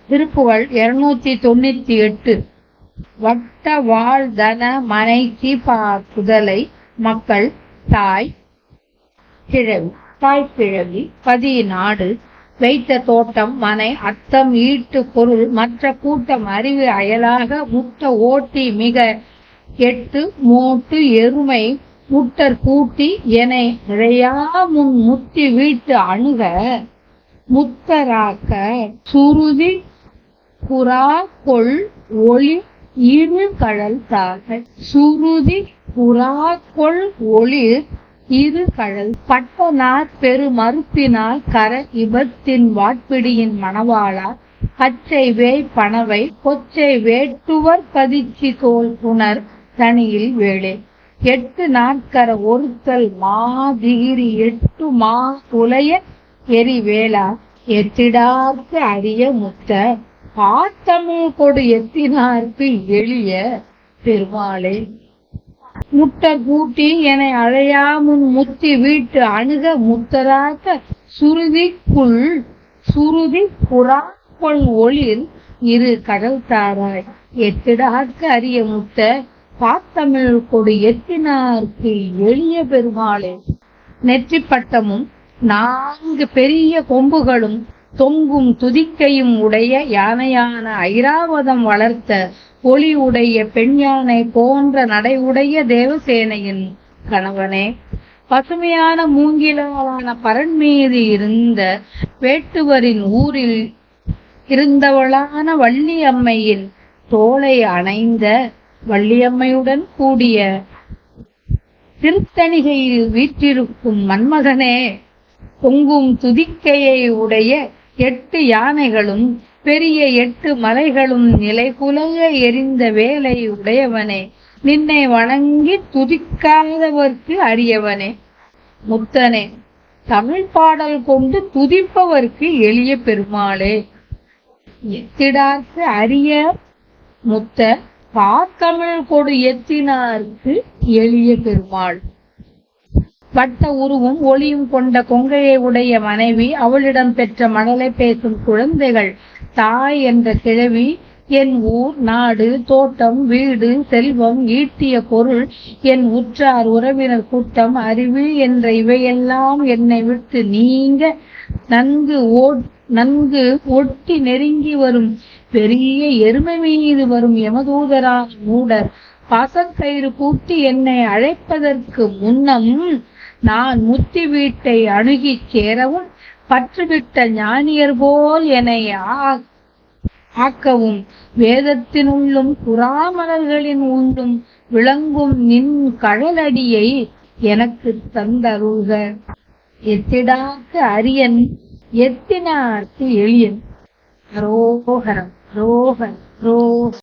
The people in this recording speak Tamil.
திருப்புகழ் 298. வட்ட வாழ் தன மனை தீபார் புதலை மக்கள் தாய் கிழவி பதி நாடு வைத்த தோட்டம் மனை அத்தம் ஈட்டு பொருள் மற்ற கூட்டம் அறிவு அயலாக முட்ட ஓட்டி மிக 8 மோட்டு எருமை முட்டர் கூட்டி என நிறையா முன் முத்தி வீட்டு அணுக முத்தராக்க சுருதி புறா கொள் ஒளி இரு கடல் தாக சுருதி புறா கொள் ஒளிர் இரு கடல் பட்டனார் பெரு மறுப்பினால் கர இபத்தின் வாட்பிடியின் மணவாளா பச்சை வேய் பணவை கொச்சை வேட்டுவர் பதிச்சி தோல் புனர் தனியில் வேளே 8 நாட்கர ஒருத்தல் மாதிகிரி 8 மா துளைய எரி வேளா எத்திடார்க்கு அரிய முத்த பாத்தமிழ் கொடு எத்தினார்க்கு எளிய பெருமாளே முட்டர் கூட்டி என அழையா முன் முத்தி வீட்டு அணுக முத்தராக்க சுருதி புறா கொள் ஒளிர் இரு கடல் தாராய் எத்திடார்க்கு அரிய முத்த பாத்தமிழ் கொடு எத்தினார்க்கு எளிய பெருமாளே நெற்றி பட்டமும் 4 பெரிய கொம்புகளும் தொங்கும் துதிக்கையும் உடைய யானையான ஐராவதம் வளர்த்த ஒளி உடைய பெண் யானை போன்ற நடை உடைய தேவசேனையின் கணவனே பசுமையான மூங்கிலான பரன் மீது இருந்த வேட்டுவரின் ஊரில் இருந்தவளான வள்ளியம்மையின் தோளை அணைந்த வள்ளியம்மையுடன் கூடிய திருத்தணிகையில் வீற்றிருக்கும் மன்மகனே தொங்கும் துதிக்கையை உடைய 8 யானைகளும் பெரிய 8 மலைகளும் நிலைகுலைய எரிந்த வேலை உடையவனே நின்னை வணங்கி துதிக்காதவர்க்கு அரியவனே முத்தனே தமிழ் பாடல் கொண்டு துதிப்பவர்க்கு எளிய பெருமாளே எத்திடார்க்கு அரிய முத்த பாத்தமிழ் கொடு எத்தினார்க்கு எளிய பெருமாள் வட்ட உருவும் ஒளியும் கொண்ட கொங்கையை உடைய மனைவி அவளிடம் பெற்ற மணலை பேசும் குழந்தைகள் தாய் என்ற கிழவி என் ஊர் நாடு தோட்டம் வீடு செல்வம் ஈட்டிய பொருள் என் உற்றார் உறவினர் கூட்டம் அறிவு என்ற இவையெல்லாம் என்னை விட்டு நீங்க நன்கு ஒட்டி நெருங்கி வரும் பெரிய எருமை மீது வரும் யமதூதரான மூடர் பாசக்கயிறு பூட்டி என்னை அழைப்பதற்கு முன்னம் நான் முத்தி வீட்டை அணுகிச் சேரவும் பற்றுவிட்ட ஞானியர் போல் என்னை ஆக்கவும் வேதத்தினுள்ளும் புறாமலர்களின் உள்ளும் விளங்கும் நின் கடலடியை எனக்கு தந்தருள்க எத்திடார்க்கு அரியன் எத்தினார்க்கு எளியன் ரோஹரம் ரோஹன் ரோ